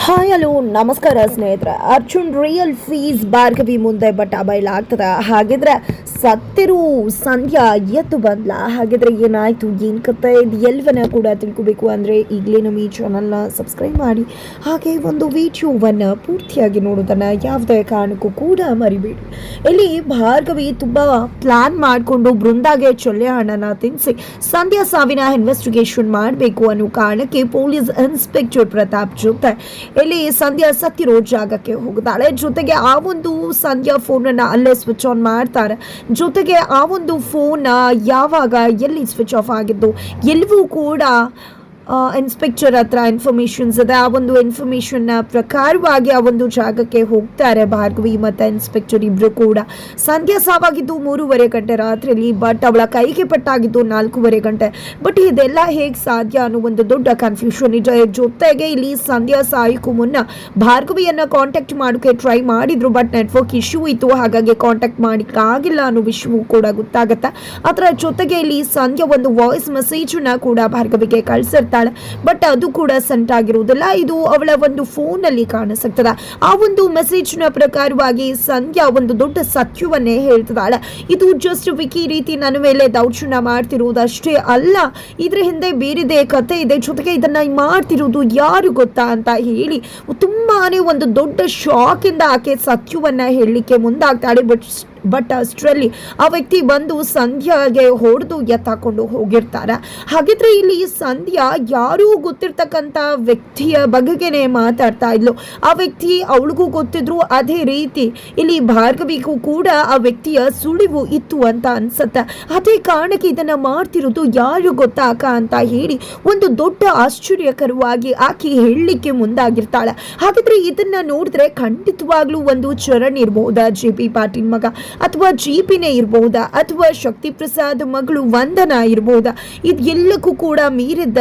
Hi hello ನಮಸ್ಕಾರ ಸ್ನೇಹಿತರೆ. Arjun real fees Bhargavi ಮುಂದೆ ಬಟ್ ಬಯಲಾಗ್ತದ. ಹಾಗಿದ್ರೆ ಸತ್ತಿರು ಸಂಧ್ಯಾ ಎದ್ದು ಬಂದ್ಲ. ಹಾಗಿದ್ರೆ ಏನಾಯ್ತು, ಏನು ಕತೆ, ಇದು ಎಲ್ಲವನ್ನ ಕೂಡ ತಿಳ್ಕೋಬೇಕು ಅಂದರೆ ಈಗಲೇ ನಮ್ಮ ಈ ಚಾನಲ್ನ ಸಬ್ಸ್ಕ್ರೈಬ್ ಮಾಡಿ, ಹಾಗೆ ಒಂದು ವಿಡಿಯೋವನ್ನು ಪೂರ್ತಿಯಾಗಿ ನೋಡೋದನ್ನು ಯಾವುದೇ ಕಾರಣಕ್ಕೂ ಕೂಡ ಮರಿಬೇಡಿ. ಇಲ್ಲಿ ಭಾರ್ಗವಿ ತುಂಬ ಪ್ಲಾನ್ ಮಾಡಿಕೊಂಡು ಬೃಂದಾಗೆ ಚೊಲ್ಲೆ ಹಣ್ಣನ ತಿನ್ನಿಸಿ ಸಂಧ್ಯಾ ಸಾವಿನ ಇನ್ವೆಸ್ಟಿಗೇಷನ್ ಮಾಡಬೇಕು ಅನ್ನೋ ಕಾರಣಕ್ಕೆ ಪೊಲೀಸ್ ಇನ್ಸ್ಪೆಕ್ಟರ್ ಪ್ರತಾಪ್ ಜೊತೆ ಇಲ್ಲಿ ಸಂಧ್ಯಾ ಸತ್ತಿರೋ ಜಾಗಕ್ಕೆ ಹೋಗ್ತಾಳೆ. ಜೊತೆಗೆ ಆ ಒಂದು ಸಂಧ್ಯಾ ಫೋನನ್ನು ಅಲ್ಲೇ ಸ್ವಿಚ್ ಆನ್ ಮಾಡ್ತಾರೆ. ಜೊತೆಗೆ ಆ ಒಂದು ಫೋನ್ ಯಾವಾಗ ಎಲ್ಲಿ ಸ್ವಿಚ್ ಆಫ್ ಆಗಿದ್ದು ಎಲ್ಲವೂ ಕೂಡ ಇನ್ಸ್ಪೆಕ್ಟರ್ ಹತ್ರ ಇನ್ಫಾರ್ಮೇಷನ್ಸ್ ಇದೆ. ಆ ಒಂದು ಇನ್ಫಾರ್ಮೇಷನ್ನ ಪ್ರಕಾರವಾಗಿ ಆ ಒಂದು ಜಾಗಕ್ಕೆ ಹೋಗ್ತಾರೆ ಭಾರ್ಗವಿ ಮತ್ತು ಇನ್ಸ್ಪೆಕ್ಟರ್ ಇಬ್ಬರು ಕೂಡ. ಸಂಧ್ಯಾ ಸಾವಾಗಿದ್ದು 3:30 ಗಂಟೆ ರಾತ್ರಿಯಲ್ಲಿ, ಬಟ್ ಅವಳ ಕೈಗೆ ಪಟ್ಟಾಗಿದ್ದು 4:30 ಗಂಟೆ. ಬಟ್ ಇದೆಲ್ಲ ಹೇಗೆ ಸಾಧ್ಯ ಅನ್ನೋ ಒಂದು ದೊಡ್ಡ ಕನ್ಫ್ಯೂಷನ್ ಇದೆ. ಜೊತೆಗೆ ಇಲ್ಲಿ ಸಂಧ್ಯಾ ಸಾಯಕ್ಕೂ ಮುನ್ನ ಭಾರ್ಗವಿಯನ್ನು ಕಾಂಟ್ಯಾಕ್ಟ್ ಮಾಡೋಕ್ಕೆ ಟ್ರೈ ಮಾಡಿದ್ರು, ಬಟ್ ನೆಟ್ವರ್ಕ್ ಇಶ್ಯೂ ಇತ್ತು, ಹಾಗಾಗಿ ಕಾಂಟ್ಯಾಕ್ಟ್ ಮಾಡೋಕ್ಕಾಗಿಲ್ಲ ಅನ್ನೋ ವಿಷಯವೂ ಕೂಡ ಗೊತ್ತಾಗುತ್ತೆ. ಅದರ ಜೊತೆಗೆ ಇಲ್ಲಿ ಸಂಧ್ಯಾ ಒಂದು ವಾಯ್ಸ್ ಮೆಸೇಜನ್ನ ಕೂಡ ಭಾರ್ಗವಿಗೆ ಕಳಿಸಿರ್ತಾರೆ, ಬಟ್ ಅದು ಕೂಡ ಸೆಂಟ್ ಆಗಿರುವುದಿಲ್ಲ. ಇದು ಅವಳ ಒಂದು ಫೋನಲ್ಲಿ ಕಾಣಿಸುತ್ತದೆ. ಆ ಒಂದು ಮೆಸೇಜ್ನ ಪ್ರಕಾರವಾಗಿ ಸಂಧ್ಯಾ ಒಂದು ದೊಡ್ಡ ಸತ್ಯವನ್ನೇ ಹೇಳ್ತಿದ್ದಾಳೆ. ಇದು ಜಸ್ಟ್ ವಿಕಿ ರೀತಿ ನನ್ನ ಮೇಲೆ ದೌರ್ಜನ್ಯ ಮಾಡ್ತಿರುವುದಷ್ಟೇ ಅಲ್ಲ, ಇದ್ರ ಹಿಂದೆ ಬೇರೆದೇ ಕತೆ ಇದೆ, ಜೊತೆಗೆ ಇದನ್ನ ಮಾಡ್ತಿರೋದು ಯಾರು ಗೊತ್ತಾ ಅಂತ ಹೇಳಿ ತುಂಬಾನೇ ಒಂದು ದೊಡ್ಡ ಶಾಕ್ ಇಂದ ಆಕೆ ಸತ್ಯವನ್ನ ಹೇಳಲಿಕ್ಕೆ ಮುಂದಾಗ್ತಾಳೆ. ಬಟ್ ಅಷ್ಟರಲ್ಲಿ ಆ ವ್ಯಕ್ತಿ ಬಂದು ಸಂಧ್ಯಾಗೆ ಹೊಡೆದು ಎತ್ತಾಕೊಂಡು ಹೋಗಿರ್ತಾರೆ. ಹಾಗಿದ್ರೆ ಇಲ್ಲಿ ಸಂಧ್ಯಾ ಯಾರೂ ಗೊತ್ತಿರ್ತಕ್ಕಂಥ ವ್ಯಕ್ತಿಯ ಬಗೆಗೆನೆ ಮಾತಾಡ್ತಾ ಇದ್ಲು. ಆ ವ್ಯಕ್ತಿ ಅವಳಿಗೂ ಗೊತ್ತಿದ್ರು, ಅದೇ ರೀತಿ ಇಲ್ಲಿ ಭಾರ್ಗವಿಗೂ ಕೂಡ ಆ ವ್ಯಕ್ತಿಯ ಸುಳಿವು ಇತ್ತು ಅಂತ ಅನ್ಸುತ್ತೆ. ಅದೇ ಕಾರಣಕ್ಕೆ ಇದನ್ನ ಮಾಡ್ತಿರೋದು ಯಾರು ಗೊತ್ತಾ ಅಕ್ಕ ಅಂತ ಹೇಳಿ ಒಂದು ದೊಡ್ಡ ಆಶ್ಚರ್ಯಕರವಾಗಿ ಆಕೆ ಹೇಳಲಿಕ್ಕೆ ಮುಂದಾಗಿರ್ತಾಳೆ. ಹಾಗಿದ್ರೆ ಇದನ್ನ ನೋಡಿದ್ರೆ ಖಂಡಿತವಾಗ್ಲೂ ಒಂದು ಚರಣ್ ಇರಬಹುದಾ, JP ಪಾಟೀಲ್ ಮಗ, ಅಥವಾ GPನೇ ಇರಬಹುದಾ, ಅಥವಾ ಶಕ್ತಿ ಪ್ರಸಾದ್ ಮಗಳು ವಂದನಾ ಇರಬಹುದಾ, ಇದೆಲ್ಲಕ್ಕೂ ಕೂಡ ಮೀರಿದ್ದ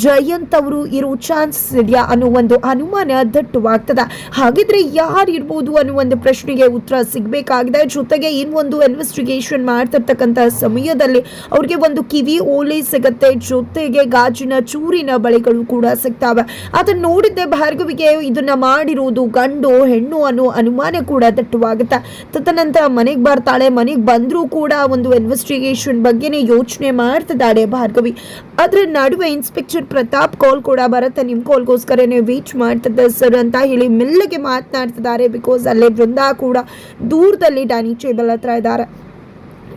ಜಯಂತ್ ಅವರು ಇರೋ ಚಾನ್ಸಸ್ ಇದೆಯಾ ಅನ್ನೋ ಒಂದು ಅನುಮಾನ ದಟ್ಟವಾಗ್ತದ. ಹಾಗಿದ್ರೆ ಯಾರು ಇರ್ಬೋದು ಅನ್ನೋ ಒಂದು ಪ್ರಶ್ನೆಗೆ ಉತ್ತರ ಸಿಗಬೇಕಾಗಿದೆ. ಜೊತೆಗೆ ಇನ್ನೊಂದು ಇನ್ವೆಸ್ಟಿಗೇಷನ್ ಮಾಡ್ತಿರ್ತಕ್ಕಂಥ ಸಮಯದಲ್ಲಿ ಅವ್ರಿಗೆ ಒಂದು ಕಿವಿ ಓಲೆ ಸಿಗತ್ತೆ, ಜೊತೆಗೆ ಗಾಜಿನ ಚೂರಿನ ಬಳೆಗಳು ಕೂಡ ಸಿಗ್ತಾವೆ. ಅದನ್ನ ನೋಡಿದ್ದೆ ಭಾರ್ಗವಿಗೆ ಇದನ್ನ ಮಾಡಿರುವುದು ಗಂಡು ಹೆಣ್ಣು ಅನ್ನೋ ಅನುಮಾನ ಕೂಡ ದಟ್ಟವಾಗುತ್ತೆ. ತದನಂತರ ಮನೆಗೆ ಬರ್ತಾಳೆ. ಮನೆಗೆ ಬಂದರೂ ಕೂಡ ಒಂದು ಇನ್ವೆಸ್ಟಿಗೇಷನ್ ಬಗ್ಗೆನೇ ಯೋಚನೆ ಮಾಡ್ತಿದ್ದಾಳೆ ಭಾರ್ಗವಿ. ಅದ್ರ ನಡುವೆ ಇನ್ಸ್ಪೆಕ್ಟರ್ ಪ್ರತಾಪ್ ಕಾಲ್ ಕೂಡ ಬರುತ್ತೆ. ನಿಮ್ಮ ಕಾಲ್ಗೋಸ್ಕರನೇ ವೇಟ್ ಮಾಡ್ತಿದ್ದೆ ಸರ್ ಅಂತ ಹೇಳಿ ಮೆಲ್ಲಗೆ ಮಾತನಾಡ್ತಿದ್ದಾರೆ. ಬಿಕಾಸ್ ಅಲ್ಲೇ ಬೃಂದಾ ಕೂಡ ದೂರದಲ್ಲಿ ಡೈನಿಂಗ್ ಟೇಬಲ್ ಹತ್ರ ಇದ್ದಾರೆ.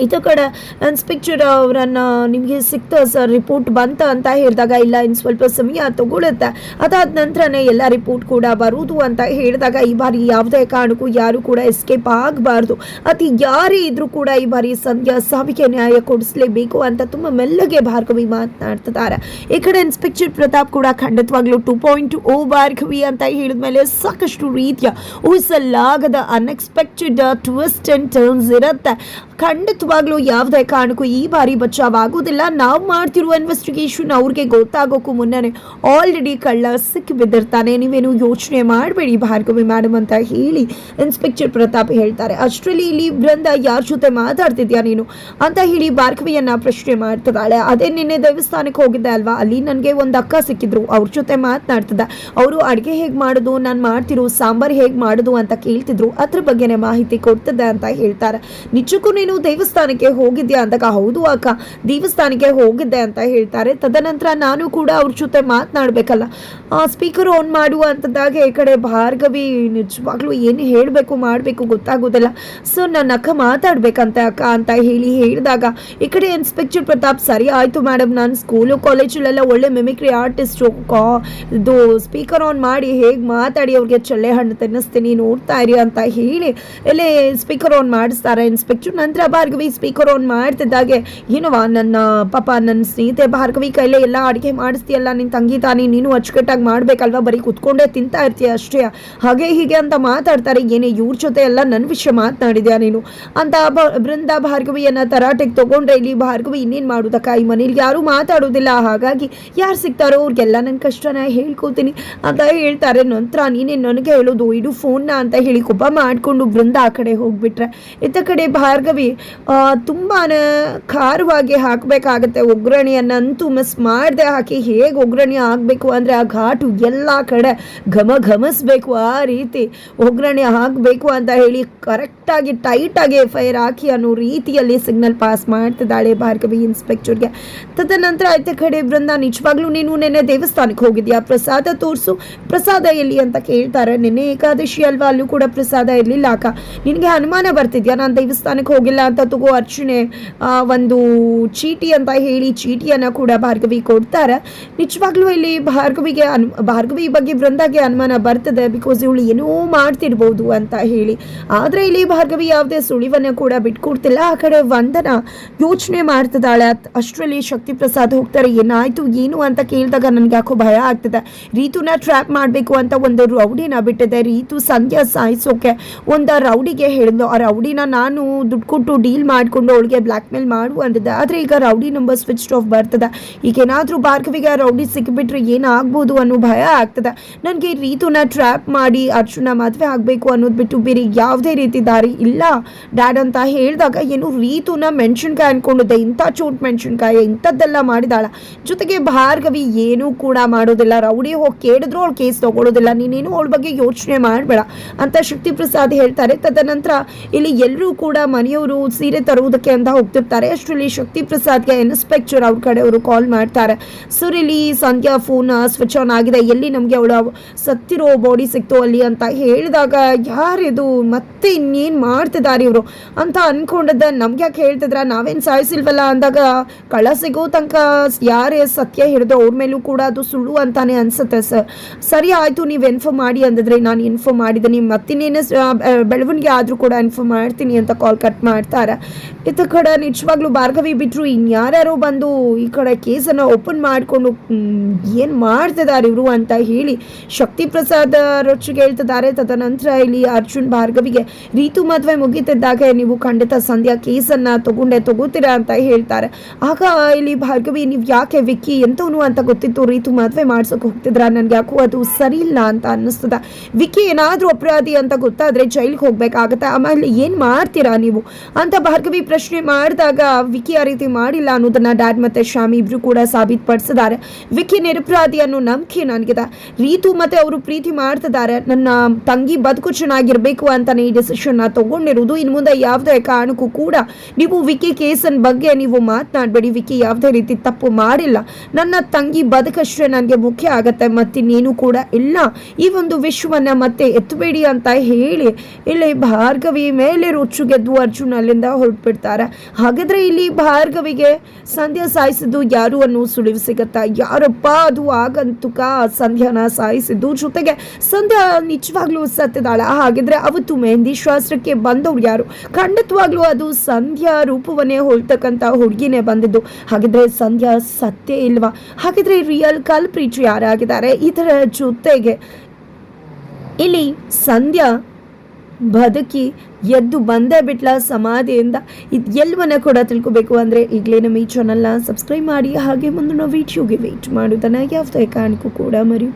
ಇತ ಕಡೆ ಇನ್ಸ್ಪೆಕ್ಟರ್ ಅವರನ್ನು ನಿಮಗೆ ಸಿಕ್ತ ಸರ್, ರಿಪೋರ್ಟ್ ಬಂತ ಅಂತ ಹೇಳಿದಾಗ ಇಲ್ಲ ಇನ್ನು ಸ್ವಲ್ಪ ಸಮಯ ತಗೊಳುತ್ತೆ, ಅದಾದ ನಂತರನೇ ಎಲ್ಲ ರಿಪೋರ್ಟ್ ಕೂಡ ಬರುವುದು ಅಂತ ಹೇಳಿದಾಗ ಈ ಬಾರಿ ಯಾವುದೇ ಕಾರಣಕ್ಕೂ ಯಾರು ಕೂಡ ಎಸ್ಕೇಪ್ ಆಗಬಾರ್ದು, ಅದು ಯಾರೇ ಇದ್ರೂ ಕೂಡ ಈ ಬಾರಿ ಸಂಧ್ಯಾ ಸಾವಿಗೆ ನ್ಯಾಯ ಕೊಡಿಸಲೇಬೇಕು ಅಂತ ತುಂಬ ಮೆಲ್ಲಗೆ ಭಾರ್ಗವಿ ಮಾತನಾಡ್ತಿದ್ದಾರೆ. ಈ ಕಡೆ ಇನ್ಸ್ಪೆಕ್ಟರ್ ಪ್ರತಾಪ್ ಕೂಡ ಖಂಡಿತವಾಗ್ಲೂ 2.0 ಭಾರ್ಗವಿ ಅಂತ ಹೇಳಿದ್ಮೇಲೆ ಸಾಕಷ್ಟು ರೀತಿಯ ಊಹಿಸಲಾಗದ ಅನ್ಎಕ್ಸ್ಪೆಕ್ಟೆಡ್ ಟ್ವಿಸ್ಟ್ ಅಂಡ್ ಟರ್ನ್ಸ್ ಇರುತ್ತೆ. ಖಂಡಿತವಾಗ್ಲೂ ಯಾವುದೇ ಕಾರಣಕ್ಕೂ ಈ ಬಾರಿ ಬಚಾವಾಗೋದಿಲ್ಲ. ನಾವು ಮಾಡ್ತಿರುವ ಇನ್ವೆಸ್ಟಿಗೇಷನ್ ಅವ್ರಿಗೆ ಗೊತ್ತಾಗೋಕ್ಕೂ ಮುನ್ನನೇ ಆಲ್ರೆಡಿ ಕಳ್ಳ ಸಿಕ್ಕಿ ಬಿದ್ದಿರ್ತಾನೆ, ನೀವೇನು ಯೋಚನೆ ಮಾಡಬೇಡಿ ಭಾರ್ಗವಿ ಮೇಡಮ್ ಅಂತ ಹೇಳಿ ಇನ್ಸ್ಪೆಕ್ಟರ್ ಪ್ರತಾಪ್ ಹೇಳ್ತಾರೆ. ಅಷ್ಟರಲ್ಲಿ ಇಲ್ಲಿ ಬೃಂದ ಯಾರ ಜೊತೆ ಮಾತಾಡ್ತಿದ್ಯಾ ನೀನು ಅಂತ ಹೇಳಿ ಭಾರ್ಗವಿಯನ್ನ ಪ್ರಶ್ನೆ ಮಾಡ್ತಿದ್ದಾಳೆ. ಅದೇ ನಿನ್ನೆ ದೇವಸ್ಥಾನಕ್ಕೆ ಹೋಗಿದ್ದೆ ಅಲ್ವಾ, ಅಲ್ಲಿ ನನಗೆ ಒಂದು ಅಕ್ಕ ಸಿಕ್ಕಿದ್ರು, ಅವ್ರ ಜೊತೆ ಮಾತನಾಡ್ತಿದ್ದೆ. ಅವರು ಅಡುಗೆ ಹೇಗೆ ಮಾಡೋದು, ನಾನು ಮಾಡ್ತಿರೋ ಸಾಂಬಾರು ಹೇಗೆ ಮಾಡೋದು ಅಂತ ಕೇಳ್ತಿದ್ರು, ಅದ್ರ ಬಗ್ಗೆನೇ ಮಾಹಿತಿ ಕೊಡ್ತಿದ್ದೆ ಅಂತ ಹೇಳ್ತಾರೆ. ನಿಜಕ್ಕೂ ನೀನು ದೇವಸ್ಥಾನಕ್ಕೆ ಹೋಗಿದ್ಯಾ ಅಂದಾಗ ಹೌದು ಅಕ್ಕ ದೇವಸ್ಥಾನಕ್ಕೆ ಹೋಗಿದ್ದೆ ಅಂತ ಹೇಳ್ತಾರೆ. ತದನಂತರ ನಾನು ಕೂಡ ಅವ್ರ ಜೊತೆ ಮಾತನಾಡ್ಬೇಕಲ್ಲ, ಸ್ಪೀಕರ್ ಆನ್ ಮಾಡುವ ಅಂತದಾಗ ಈ ಕಡೆ ಭಾರ್ಗವಿ ನಿಜವಾಗ್ಲೂ ಏನು ಹೇಳಬೇಕು ಮಾಡಬೇಕು ಗೊತ್ತಾಗೋದಿಲ್ಲ. ಸೊ ನನ್ನ ಅಕ್ಕ ಮಾತಾಡ್ಬೇಕಂತ ಅಕ್ಕ ಅಂತ ಹೇಳಿ ಹೇಳಿದಾಗ ಈ ಕಡೆ ಇನ್ಸ್ಪೆಕ್ಟರ್ ಪ್ರತಾಪ್ ಸರಿ ಆಯಿತು ಮೇಡಮ್, ನಾನು ಸ್ಕೂಲು ಕಾಲೇಜಲ್ಲೆಲ್ಲ ಒಳ್ಳೆ ಮಿಮಿಕ್ರಿ ಆರ್ಟಿಸ್ಟು, ಇದು ಸ್ಪೀಕರ್ ಆನ್ ಮಾಡಿ ಹೇಗೆ ಮಾತಾಡಿ ಅವ್ರಿಗೆ ಚಳ್ಳೆ ಹಣ್ಣು ತಿನ್ನಿಸ್ತೀನಿ ನೋಡ್ತಾ ಇರಿ ಅಂತ ಹೇಳಿ ಇಲ್ಲಿ ಸ್ಪೀಕರ್ ಆನ್ ಮಾಡಿಸ್ತಾರೆ ಇನ್ಸ್ಪೆಕ್ಟರ್. ನಂತರ ಭಾರ್ಗವಿ ಸ್ಪೀಕರ್ ಆನ್ ಮಾಡ್ತಿದ್ದಾಗೆ ಏನವ ನನ್ನ ಪಾಪ ನನ್ನ ಸ್ನೇಹಿತೆ ಭಾರ್ಗವಿ ಕೈಲೇ ಎಲ್ಲ ಅಡುಗೆ ಮಾಡಿಸ್ತೀಯಲ್ಲ, ನಿನ್ನ ತಂಗಿ ತಾನೇ, ನೀನು ಅಚ್ಚುಕಟ್ಟಾಗಿ ಮಾಡ್ಬೇಕಲ್ವಾ, ಬರೀ ಕುತ್ಕೊಂಡೇ ತಿಂತಾ ಇರ್ತೀಯ ಅಷ್ಟೇ, ಹಾಗೆ ಹೀಗೆ ಅಂತ ಮಾತಾಡ್ತಾರೆ. ಏನೇ ಇವ್ರ ಜೊತೆ ಎಲ್ಲ ನನ್ನ ವಿಷಯ ಮಾತನಾಡಿದ್ಯಾ ನೀನು ಅಂತ ಬೃಂದ ಭಾರ್ಗವಿಯನ್ನ ತರಾಟೆಗೆ ತಗೊಂಡ್ರೆ ಇಲ್ಲಿ ಭಾರ್ಗವಿ ಇನ್ನೇನು ಮಾಡೋದಕ್ಕ, ಈ ಮನೇಲಿ ಯಾರೂ ಮಾತಾಡೋದಿಲ್ಲ, ಹಾಗಾಗಿ ಯಾರು ಸಿಗ್ತಾರೋ ಅವ್ರಿಗೆಲ್ಲ ನನ್ನ ಕಷ್ಟನ ಹೇಳ್ಕೋತೀನಿ ಅಂತ ಹೇಳ್ತಾರೆ. ನಂತರ ನೀನೇ ನನಗೆ ಹೇಳೋದು ಇಡು ಫೋನ್ನ ಅಂತ ಹೇಳಿ ಕೋಪ ಮಾಡಿಕೊಂಡು ಬೃಂದ ಆ ಕಡೆ ಹೋಗ್ಬಿಟ್ರೆ ಇತ್ತ ಕಡೆ ಭಾರ್ಗವಿ ಭಾರ್ಗವಿ ತುಂಬಾ ಖಾರವಾಗಿ ಹಾಕಬೇಕಾಗತ್ತೆ ಒಗ್ಗರಣೆಯನ್ನಂತೂ ಮಿಸ್ ಮಾಡದೆ ಹಾಕಿ. ಹೇಗೆ ಒಗ್ಗರಣೆ ಆಗಬೇಕು ಅಂದರೆ ಆ ಘಾಟು ಎಲ್ಲ ಕಡೆ ಘಮಿಸ್ಬೇಕು, ಆ ರೀತಿ ಒಗ್ಗರಣೆ ಹಾಕಬೇಕು ಅಂತ ಹೇಳಿ ಕರೆಕ್ಟಾಗಿ ಟೈಟಾಗಿ ಫೈರ್ ಹಾಕಿ ಅನ್ನೋ ರೀತಿಯಲ್ಲಿ ಸಿಗ್ನಲ್ ಪಾಸ್ ಮಾಡ್ತಿದ್ದಾಳೆ ಭಾರ್ಗವಿ ಇನ್ಸ್ಪೆಕ್ಟರ್ಗೆ. ತದನಂತರ ಆಯ್ತ ಕಡೆ ಬೃಂದ, ನಿಜವಾಗ್ಲೂ ನೀನು ನೆನ್ನೆ ದೇವಸ್ಥಾನಕ್ಕೆ ಹೋಗಿದ್ಯಾ? ಪ್ರಸಾದ ತೋರಿಸು. ಪ್ರಸಾದ ಎಲ್ಲಿ ಅಂತ ಕೇಳ್ತಾರೆ. ನಿನ್ನೆ ಏಕಾದಶಿ ಅಲ್ವಾ, ಅಲ್ಲೂ ಕೂಡ ಪ್ರಸಾದ ಇರಲಿಲ್ಲ ಅಕ್ಕ. ನಿನಗೆ ಅನುಮಾನ ಬರ್ತಿದ್ಯಾ ನಾನು ದೇವಸ್ಥಾನಕ್ಕೆ ಹೋಗಿಲ್ಲ ಅಂತ? ತಗೋ ಅರ್ಚನೆ ಒಂದು ಚೀಟಿ ಅಂತ ಹೇಳಿ ಚೀಟಿಯನ್ನು ಕೂಡ ಭಾರ್ಗವಿ ಕೊಡ್ತಾರೆ. ನಿಜವಾಗ್ಲೂ ಇಲ್ಲಿ ಭಾರ್ಗವಿ ಬಗ್ಗೆ ಬೃಂದಾಗೆ ಅನುಮಾನ ಬರ್ತದೆ, ಬಿಕಾಸ್ ಇವಳು ಏನೋ ಮಾಡ್ತಿರ್ಬೋದು ಅಂತ ಹೇಳಿ. ಆದರೆ ಇಲ್ಲಿ ಭಾರ್ಗವಿ ಯಾವುದೇ ಸುಳಿವನ್ನು ಕೂಡ ಬಿಟ್ಕೊಡ್ತಿಲ್ಲ. ಆ ಕಡೆ ವಂದನ ಯೋಚನೆ ಮಾಡ್ತಿದ್ದಾಳೆ. ಅಷ್ಟರಲ್ಲಿ ಶಕ್ತಿ ಪ್ರಸಾದ್ ಹೋಗ್ತಾರೆ. ಏನಾಯ್ತು ಏನು ಅಂತ ಕೇಳಿದಾಗ ನನಗೆ ಯಾಕೋ ಭಯ ಆಗ್ತದೆ. ರೀತುನ ಟ್ರ್ಯಾಪ್ ಮಾಡಬೇಕು ಅಂತ ಒಂದು ರೌಡಿನ ಬಿಟ್ಟಿದೆ. ರೀತು ಸಂಧ್ಯಾ ಸಾಯಿಸೋಕೆ ಒಂದು ರೌಡಿಗೆ ಹೇಳಿದ್ಲು. ಆ ರೌಡಿನ ನಾನು ದುಡ್ಡು ಕೊಟ್ಟು ಡೀಲ್ ಮಾಡಿಕೊಂಡು ಅವಳಿಗೆ ಬ್ಲ್ಯಾಕ್ ಮೇಲ್ ಮಾಡು ಅಂದಿದ್ದೆ. ಆದರೆ ಈಗ ರೌಡಿ ನಂಬರ್ ಸ್ವಿಚ್ ಆಫ್ ಬರ್ತದೆ. ಈಗ ಏನಾದರೂ ಭಾರ್ಗವಿಗೆ ಆ ರೌಡಿ ಸಿಕ್ಕಿಬಿಟ್ರೆ ಏನಾಗ್ಬೋದು ಅನ್ನೋ ಭಯ ಆಗ್ತದೆ ನನಗೆ. ರೀತುನ ಟ್ರ್ಯಾಪ್ ಮಾಡಿ ಅರ್ಜುನ ಮದುವೆ ಆಗಬೇಕು ಅನ್ನೋದು ಬಿಟ್ಟು ಬೇರೆ ಯಾವುದೇ ರೀತಿ ದಾರಿ ಇಲ್ಲ ಡ್ಯಾಡ್ ಅಂತ ಹೇಳಿದಾಗ ಏನು ರೀತುನ ಮೆಣಸಿನ್ಕಾಯಿ ಅನ್ಕೊಂಡಿದ್ದೆ. ಇಂಥ ಚೋಟ್ ಮೆಣಸಿನ್ಕಾಯಿ ಇಂಥದ್ದೆಲ್ಲ ಮಾಡಿದಾಳ. ಜೊತೆಗೆ ಭಾರ್ಗವಿ ಏನೂ ಕೂಡ ಮಾಡೋದಿಲ್ಲ. ರೌಡಿ ಹೋಗಿ ಕೇಳಿದ್ರು ಅವಳು ಕೇಸ್ ತಗೊಳ್ಳೋದಿಲ್ಲ. ನೀನೇನು ಅವಳ ಬಗ್ಗೆ ಯೋಚನೆ ಮಾಡಬೇಡ ಅಂತ ಶಕ್ತಿ ಪ್ರಸಾದ್ ಹೇಳ್ತಾರೆ. ತದನಂತರ ಇಲ್ಲಿ ಎಲ್ಲರೂ ಕೂಡ ಮನೆಯವರು ಸೀರೆ ತರುವುದಕ್ಕೆ ಅಂತ ಹೋಗ್ತಿರ್ತಾರೆ. ಅಷ್ಟರಲ್ಲಿ ಶಕ್ತಿ ಪ್ರಸಾದ್ಗೆ ಇನ್ಸ್ಪೆಕ್ಟರ್ ಅವ್ರ ಕಡೆಯವರು ಕಾಲ್ ಮಾಡ್ತಾರೆ. ಸರ್ ಇಲ್ಲಿ ಸಂಧ್ಯಾ ಫೋನ್ ಸ್ವಿಚ್ ಆನ್ ಆಗಿದೆ, ಎಲ್ಲಿ ನಮಗೆ ಅವಳ ಸತ್ತಿರೋ ಬಾಡಿ ಸಿಕ್ತು ಅಲ್ಲಿ ಅಂತ ಹೇಳಿದಾಗ ಯಾರಿದು ಮತ್ತೆ ಇನ್ನೇನು ಮಾಡ್ತಿದ್ದಾರೆ ಇವರು ಅಂತ ಅನ್ಕೊಂಡಿದ್ದೆ. ನಮ್ಗೆ ಯಾಕೆ ಹೇಳ್ತಿದ್ರ, ನಾವೇನು ಸಾಯಿಸಿಲ್ವಲ್ಲ ಅಂದಾಗ ಕಳ್ಳ ಸಿಗೋ ತನಕ ಯಾರೇ ಸತ್ಯ ಹಿಡಿದು ಅವ್ರ ಮೇಲೂ ಕೂಡ ಅದು ಸುಳ್ಳು ಅಂತಾನೆ ಅನ್ಸುತ್ತೆ ಸರ್. ಸರಿ ಆಯಿತು, ನೀವು ಇನ್ಫಾರ್ಮ್ ಮಾಡಿ ಅಂದಿದ್ರೆ ನಾನು ಇನ್ಫಾರ್ಮ್ ಮಾಡಿದ್ದೀನಿ, ಮತ್ತಿನ್ನೇನು ಬೆಳವಣಿಗೆ ಆದರೂ ಕೂಡ ಇನ್ಫಾರ್ಮ್ ಮಾಡ್ತೀನಿ ಅಂತ ಕಾಲ್ ಕಟ್ ಮಾಡ್ತಾರೆ. ಇತ್ತ ಕಡೆ ನಿಜವಾಗ್ಲೂ ಭಾರ್ಗವಿ ಬಿಟ್ಟರು ಇನ್ಯಾರ್ಯಾರೋ ಬಂದು ಈ ಕಡೆ ಕೇಸನ್ನು ಓಪನ್ ಮಾಡಿಕೊಂಡು ಏನು ಮಾಡ್ತಿದ್ದಾರೆ ಇವರು ಅಂತ ಹೇಳಿ ಶಕ್ತಿ ಪ್ರಸಾದ್ ರೊಚ್ಚಿಗೆ ಹೇಳ್ತಿದ್ದಾರೆ. ತದನಂತರ ಇಲ್ಲಿ ಅರ್ಜುನ್ ಭಾರ್ಗವಿಗೆ ರೀತು ಮದುವೆ ಮುಗಿತಿದ್ದಾಗ ನೀವು ಖಂಡಿತ ಸಂಧ್ಯಾ ಕೇಸನ್ನು ತಗೋತೀರಾ ಅಂತ ಹೇಳ್ತಾರೆ. ಆಗ ಇಲ್ಲಿ ಭಾರ್ಗವಿ, ನೀವು ಯಾಕೆ ವಿಕ್ಕಿ ಎಂತವನು ಅಂತ ಗೊತ್ತಿತ್ತು ರೀತು ಮದುವೆ ಮಾಡ್ಸೋಕೆ ಹೋಗ್ತಿದ್ರ, ನನಗೆ ಯಾಕೋ ಅದು ಸರಿ ಇಲ್ಲ ಅಂತ ಅನ್ನಿಸ್ತದ. ವಿಕ್ಕಿ ಏನಾದರೂ ಅಪರಾಧಿ ಅಂತ ಗೊತ್ತಾದರೆ ಜೈಲಿಗೆ ಹೋಗ್ಬೇಕಾಗತ್ತೆ, ಆಮೇಲೆ ಏನು ಮಾಡ್ತೀರಾ ನೀವು ಅಂತ ಭಾರ್ಗವಿ ಪ್ರಶ್ನೆ ಮಾಡಿದಾಗ ವಿಕ್ಕಿ ಆ ರೀತಿ ಮಾಡಿಲ್ಲ ಅನ್ನೋದನ್ನ ಡ್ಯಾಡ್ ಮತ್ತೆ ಶಾಮಿ ಇಬ್ರು ಕೂಡ ಸಾಬೀತುಪಡಿಸಿದ್ದಾರೆ. ವಿಕ್ಕಿ ನಿರಪರಾಧಿ ಅನ್ನೋ ನಂಬಿಕೆ ನನಗಿದೆ. ರೀತು ಮತ್ತೆ ಅವರು ಪ್ರೀತಿ ಮಾಡ್ತಿದ್ದಾರೆ. ನನ್ನ ತಂಗಿ ಬದುಕು ಚೆನ್ನಾಗಿರ್ಬೇಕು ಅಂತಾನೆ ಈ ಡಿಸಿಷನ್ ತಗೊಂಡಿರೋದು. ಇನ್ನು ಮುಂದೆ ಯಾವುದೇ ಕಾರಣಕ್ಕೂ ಕೂಡ ನೀವು ವಿಕ್ಕಿ ಕೇಸನ್ ಬಗ್ಗೆ ನೀವು ಮಾತನಾಡಬೇಡಿ. ವಿಕ್ಕಿ ಯಾವುದೇ ರೀತಿ ತಪ್ಪು ಮಾಡಿಲ್ಲ. ನನ್ನ ತಂಗಿ ಬದುಕಷ್ಟೇ ನನಗೆ ಮುಖ್ಯ ಆಗತ್ತೆ, ಮತ್ತಿನ್ನೇನು ಕೂಡ ಇಲ್ಲ. ಈ ಒಂದು ವಿಷಯವನ್ನ ಮತ್ತೆ ಎತ್ತಬೇಡಿ ಅಂತ ಹೇಳಿ ಇಲ್ಲಿ ಭಾರ್ಗವಿ ಮೇಲೆ ರುಚ್ಚುಗೆದ್ದು ಅರ್ಜುನ್ ಅಲ್ಲಿಂದ ಹೊರಟ್ಬಿಡ್ತಾರೆ. ಹಾಗಾದ್ರೆ ಇಲ್ಲಿ ಭಾರ್ಗವಿಗೆ ಸಂಧ್ಯಾ ಸಾಯಿಸಿದ್ದು ಯಾರು ಅನ್ನೋ ಸುಳಿವು ಸಿಗತ್ತಾ? ಯಾರಪ್ಪ ಅದು ಆಗಂತುಕ ಸಂಧ್ಯಾನ ಸಾಯಿಸಿದ್ದು? ಜೊತೆಗೆ ಸಂಧ್ಯಾ ನಿಜವಾಗ್ಲೂ ಸತ್ತಿದಾಳ? ಹಾಗಿದ್ರೆ ಅವತ್ತು ಮೆಹಂದಿ ಶಾಸ್ತ್ರಕ್ಕೆ ಬಂದವ್ರು ಯಾರು? ಖಂಡಿತವಾಗ್ಲೂ ಅದು ಸಂಧ್ಯಾ ರೂಪವನ್ನೇ ಹೋಲ್ತಕ್ಕಂಥ ಹುಡುಗಿನೇ ಬಂದಿದ್ದು. ಹಾಗಿದ್ರೆ ಸಂಧ್ಯಾ ಸತ್ತೇ ಇಲ್ವಾ? ಹಾಗಿದ್ರೆ ರಿಯಲ್ ಕಲ್ಪ್ರೀಟ್ ಯಾರಾಗಿದ್ದಾರೆ? ಇದರ ಜೊತೆಗೆ ಇಲ್ಲಿ ಸಂಧ್ಯಾ ಬದುಕಿ ಎದ್ದು ಬಂದೇ ಬಿಟ್ಲ ಸಮಾಧಿಯಿಂದ? ಇದು ಎಲ್ಲವನ್ನ ಕೂಡ ತಿಳ್ಕೊಬೇಕು ಅಂದರೆ ಈಗಲೇ ನಮ್ಮ ಈ ಚಾನಲ್ನ ಸಬ್ಸ್ಕ್ರೈಬ್ ಮಾಡಿ, ಹಾಗೆ ಮುಂದಿನ ವಿಡಿಯೋಗೆ ವೇಟ್ ಮಾಡೋದನ್ನು ಯಾವುದೇ ಕಾರಣಕ್ಕೂ ಕೂಡ ಮರಿ